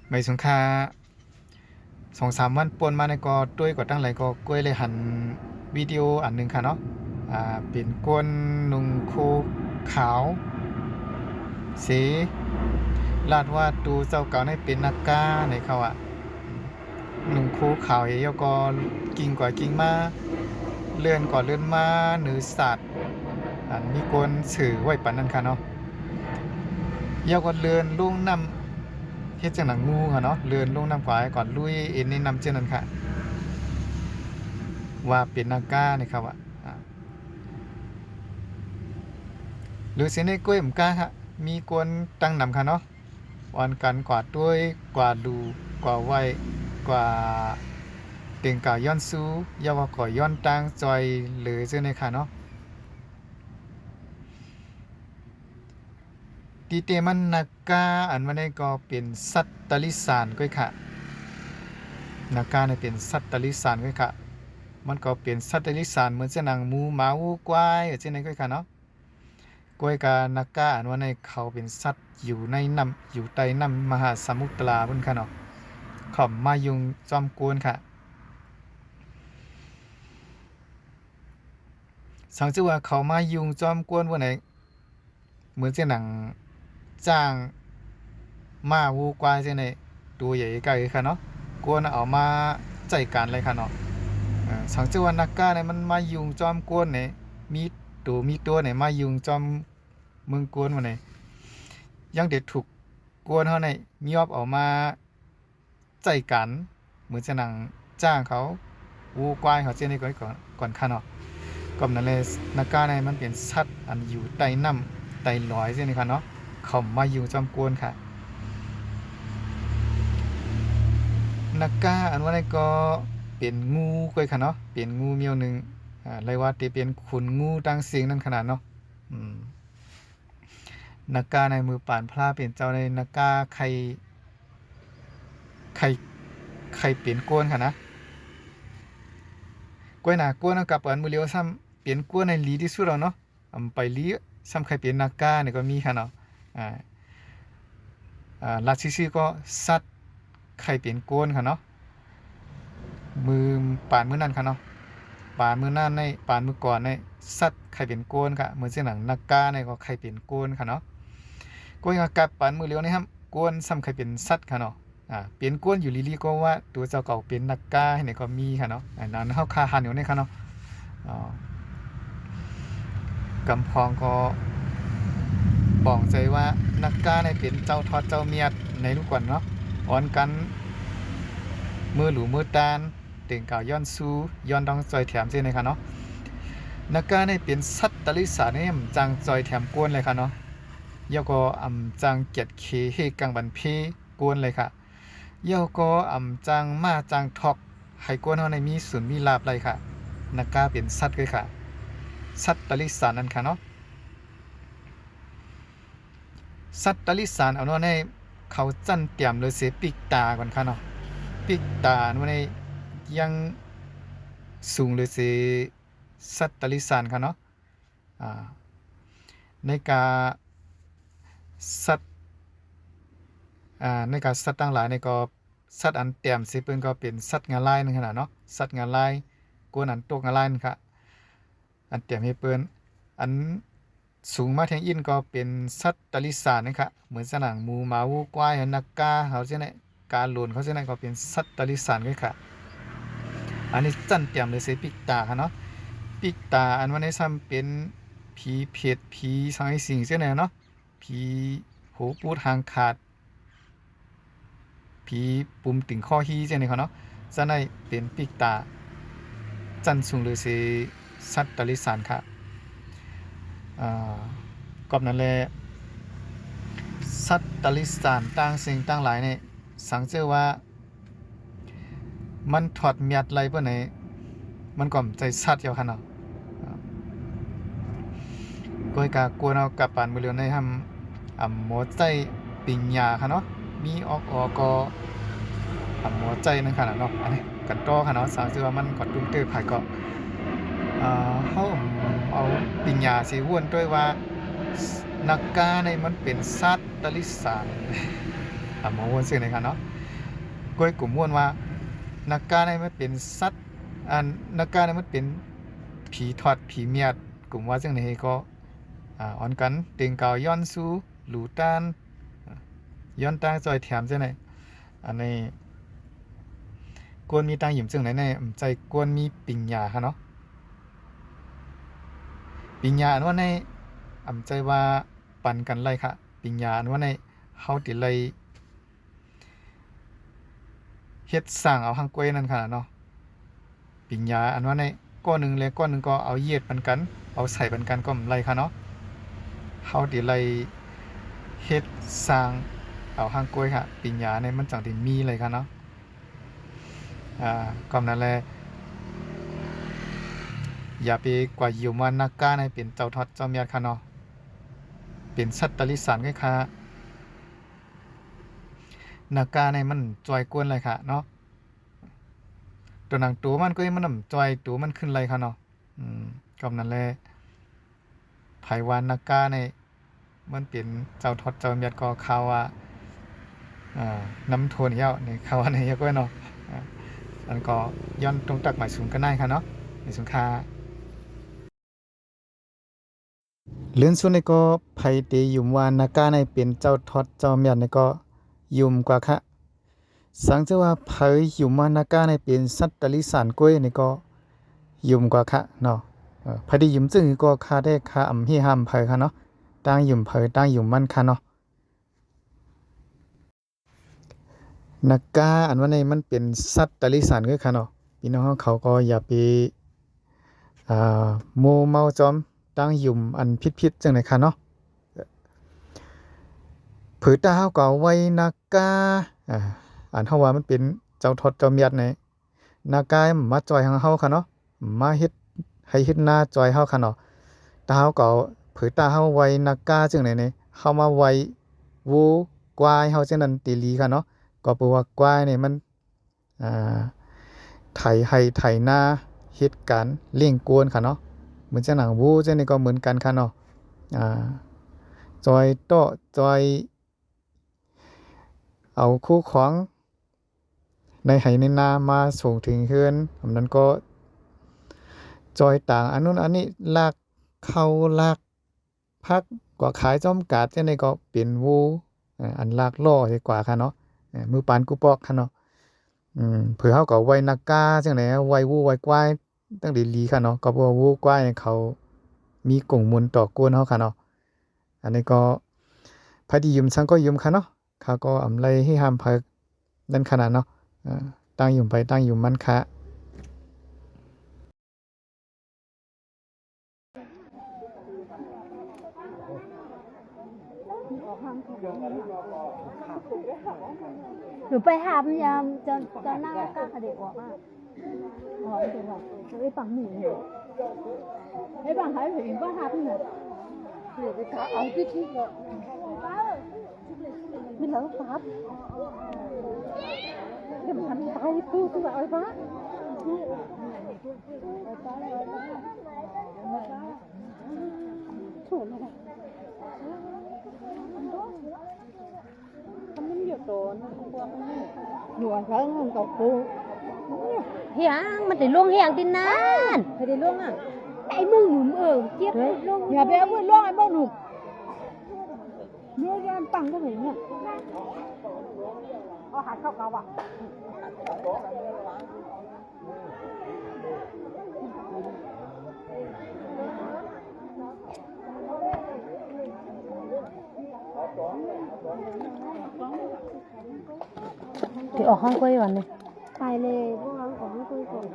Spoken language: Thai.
ไม่สงค่า2-3 วันป่นมาในก็ด้วยก็ตั้งหลายก็กล้วยเลยหันวิดีโออันหนึงค่ะเนาะเป็นก้นนุ่งคูขาวสีลาดว่าตูเจ้าเก่าในเป็นนักกาในเขานุ่งคูขาวเยก็กิ่งกว่ากิ่งมาเลื่อนก่อนเลื่อนมาหรือสัตว์อันมีกวนสื่อไว้ปันนั้นค่ะเนาะเยาก็เลื่อนลุ่งนำเฮ็ดจังหนังงูค่ะเนาะเลื่อนลุ่งนำกว่าก่อนลุยเอ็นนี่นำเจ้านั้นค่ะว่าเป็นนักกาในครับหรือเสียในกล้วยหมกาค่ะมีกวนตั้งนำค่ะเนาะวันกันกว่าด้วยกว่าดูกว่าไว้กว่าเต็งก่าย้อนซูยาวก่อย้อนตังจอยหรือเจ้าในค่ะเนาะตีเตมันนักกาอันวันนี้ก็เป็นสัตว์ตลิสานก้อยค่ะนักกาเนี่ยเป็นสัตว์ตลิสานก้อยค่ะมันก็เป็นสัตว์ตลิสานเหมือนเจ้าหนังหมูหมาวัวควายเจ้าในก้อยค่ะเนาะก้อยกานักกาอันวันนี้เขาเป็นสัตว์อยู่ในน้ำอยู่ใต้น้ำมหาสมุทรลาเพิ่นค่ะเนาะขอมมายุงจอมกวนค่ะสังชื่อว่าเขามายุงจอมกวนวันไหนเหมือนเจ้าหนังจ้างมาวัวควายเจ้าในตัวใหญ่ไกลค่ะเนาะกวนเอามาใจการเลยค่ะเนาะสังชื่อว่านักกาเนี่ยมันมายุงจอมกวนเนี่ยมีตัวเนี่ยมายุงจอมเมืองกวนวันไหนยังเด็ดถูกกวนเขาเนี่ยมีอบออกมาใจกันเหมือนจะนังจ้างเขาวัวควายเขาเจ้าในก่อนค่ะเนาะก็นั่นเลยนักกาเนี่ยมันเป็นสัตว์อันอยู่ใต้น้ำใต้ลอยเจ้านี่ค่ะเนาะเขามาอยู่จอมกวนค่ะนักกาอันว่านี่ก็เป็นงูก้อยค่ะเนาะเป็นงูเมียวหนึ่งเลยว่าที่เป็นขุนงูตั้งเสียงนั่นขนาดเนาะอืมนักกาในมือป่านพระเป็นเจ้าในนักกาใครใครเป็นกวนค่ะนะกล้วยหนากวนกับอันมือเลียวซ้ำเป็นกวนในลีที่สุดแล้วเนาะไปลีซ้ำใครเป็นนักกาเนี่ยก็มีค่ะเนาะอ่าลัดซื่อๆก็สัตว์ใครเป็นกวนค่ะเนาะมือป่านมือนั่นค่ะเนาะป่านมือนั่นในป่านมือก่อนในสัตว์ใครเป็นกวนค่ะเหมือนเส้นหนังนักกาในก็ใครเป็นกวนค่ะเนาะกวนกับป่านมือเลียวนี่ครับกวนซ้ำใครเป็นสัตว์ค่ะเนาะเปลี่ยนกวนอยู่ลีๆก็ว่าตัวเจ้าเก่าเป็นนักกาให้เนี่ยก็มีค่ะเนาะนั้นเฮาคาหันอยู่นี่ค่ะเนาะกำพองก็บอกใจว่านักกาในเป็นเจ้าทอดเจ้าเมียดในลูกกวนเนาะอ่อนกันมือหลูมือตานเต่งก่าวย้อนซูย้อนดองจอยแถมเช่นเลยค่ะเนาะนักกาในเป็นสัตว์ตลิสาเนี่ยจังจอยแถมกวนเลยค่ะเนาะยาก็จังเกียดเคเฮกังบันเพกวนเลยค่ะยาก็จังมาจังทอกให้กวนเฮาในมีศูนย์มีลาบเลยค่ะนักกาเป็นสัตว์เลยค่ะสัตว์ตลิสานนั่นค่ะเนาะสัตว์ตลิสานเอาเนาะในเขาจันเตรียมเลยเสปิกตาก่อนค่ะเนาะปิกตาเนาะในยังสูงเลยเสสัตว์ตลิสานค่ะเนาะในกาสัตว์ในการสัตว์ต่างหลายในก็สัตว์อันเตรียมสิเพิ่นก็เป็นสัตว์งาลายนึงขนาดเนาะสัตว์งาลายกวนอันตกงาลายนั่นค่ะอันเตรียมให้เปิ้นอันสูงมาแทงอินก็เป็นสัตว์ตลิสานนะคะเหมือนสนังหมูหมาวัวควายนักกาเขาเช่นนั้นการหลนเขาเช่นนั้นก็เป็นสัตว์ตลิสานด้วยค่ะอันนี้จันเตรียมเลยเสปิกตาค่ะเนาะปิกตาอันว่าในซ้ำเป็นผีเพชรผีสังไห้สิงเช่นนั้นเนาะผีหูปูดหางขาดผีปุ่มติ่งข้อฮีเช่นนี้เขาเนาะจะในเป็นปิกตาจันสูงเลยเสสัตว์ตลิสานค่ะกอบนั้นแหละสัตว์ตลิสานต่างสิ่งต่างหลายเนี่ยสังเจอว่ามันถอดเมียดไรเพื่อไหนมันก่อมใจสัตว์เดียวกันเนาะก้อยกากวนเอากับปานมือเลียวในทำหมอใจปิญญาค่ะเนาะมีก็หมอใจนั่นค่ะเนาะอันนี้กันต่อค่ะเนาะสังเจอว่ามันก่อนตุ้มเตอร์ไผก็เขาเอาปิญญาสิว่นด้วยว่านักกาในมันเป็นสัตว์ตลิสานหมอวนซื่อในค่ะเนาะ ก้อยกลุ่มม่วนว่านักกาเนี่ยมันเป็นสัตว์นักกาเนี่ยมันเป็นผีทอดผีเมียดกลุ่มว่าจังได๋ก็อ่อนกันเต็งเก่าย้อนสู้หลูตานย้อนตางซอยแถมจังได๋อันนี้กวนมีตังหยิมจังไหนในใจกวนมีปิญญาค่ะเนาะปิญญาอันว่าในใจว่าปันกันไล่ค่ะปิญญาอันว่าในเฮาติไล่เฮ็ดสร้างเอาหังกล้วยนั่นค่ะเนาะปิญญาอันว่าในก้อนหนึงและก้อนหนึงก็เอาเหยียดปันกันเอาใส่ปันกันก็ไล่ค่ะเนาะเฮาติไล่เฮ็ดสร้างเอาหังกล้วยค่ะปิญญาในมันจังได้มีเลยค่ะเนาะก็นั่นแหละอย่าไปกว่าอยู่ว่านักกาในเป็นเจ้าทอดเจ้าเมียดค่ะเนาะเป็นสัตว์ตลิสานก็ค่ะนักกาในมันจอยกวนเลยค่ะเนาะตัวหนังตัวมันก็มันจอยตัวมันขึ้นเลยค่ะเนาะก็นั่นแหละไผวานนักกาในมันเป็นเจ้าทอดเจ้าเมียดก็ข่าวว่าน้ำโทนเหี้ยวในข่าวว่าในเหี้ยก็เนาะอันก็ย้อนตรงตักหมายสูงกันได้ค่ะเนาะหมายสูงค่าเลื่อนสุดในก็ไผเตยุมวานนากาในเป็นเจ้าทอดเจ้าเมียนในก็ยุมกว่าค่ะสังเจว่าไผยุมวานนากาในเป็นสัตว์ตลิสานกล้วยในก็ยุมกว่าค่ะเนาะไผได้ยุมจึงก็ค่าได้ค่าอำฮีห้ามไผค่ะเนาะตั้งยุมไผตั้งยุมมันค่ะเนาะนากาอันว่าในมันเป็นสัตว์ตลิสานคือค่ะเนาะพี่น้องเขาก็อย่าไปโมเมาจอมตั้งยุ่มอันพิษๆจังได๋ค่ะเนาะผือตาเฮาก็ไว้นากาอันเฮาว่ามันเป็นเจ้าทอดเจ้าเมียดนี่นากามาจอยเฮาค่ะเนาะมาเฮ็ดให้เฮ็ดนาจอยเฮาค่ะเนาะตาเฮาก็ผือตาเฮาไว้นากาจังได๋นี่เฮามาไว้วัวควายเฮาจังนั้นติลีค่ะเนาะก็เพราะว่าควายนี่มันไถให้ไถนาเฮ็ดการเลี้ยงกวนค่ะเนาะเหมือนจังหนังวัวจังนี้ก็เหมือนกันค่ะเนาะจอยโตจอยเอาคู่ของในไหในนามาส่งถึงเฮือนอันนั้นก็จอยต่างอันนู้นอันนี้ลากเข้าลากพักกว่าขายจอมกาดจังได๋ก็เป็นวัวอันลากล้อดีกว่าค่ะเนาะมือปานกูปอกค่ะเนาะเผื่อเฮาก็ไว้นากาจังได๋ไว้วัวไว้ควายตั้งดีลีค่ะเนาะก็เพราะว่าวัวควายเขามีกงมูลต่อกวนเฮาค่ะเนาะอันนี้ก็ไผที่ยืมซังก็ยืมค่ะเนาะเขาก็อำไลให้ห้ามไผนั่นขนาดเนาะตั้งยืมไปตั้งยืมมันค่ะหนูไปหาพยายามจะหน้ากล้าเด็กออกอ่ะอ๋อไม่เป็นไรไอ้ปังหนูไอ้ปังหายไปอีกบ้าหาพี่หนูเดี๋ยวไปขาเอาที่ที่เนาะไม่เหลือฟ้าเดี๋ยวมันไปตู้ตัวไอ้ฟ้าโฉมอะไรอยู่อันเชิงมันตกปูเฮียงมันได้ล่วงเฮียงตินนานไม่ได้ล่วงอ่ะไอ้มึงหนุ่มเจี๊ยบล่วงอย่าไปเอามือล่วงไอ้บ้าหนุ่มเนื้อแกนปังก็เหมือนเนี่ยเอาหาเข้าเกาอ่ะที่ออกห้องคุยวันนี้ไปเลยพวกเราออกห้องคุยก่อน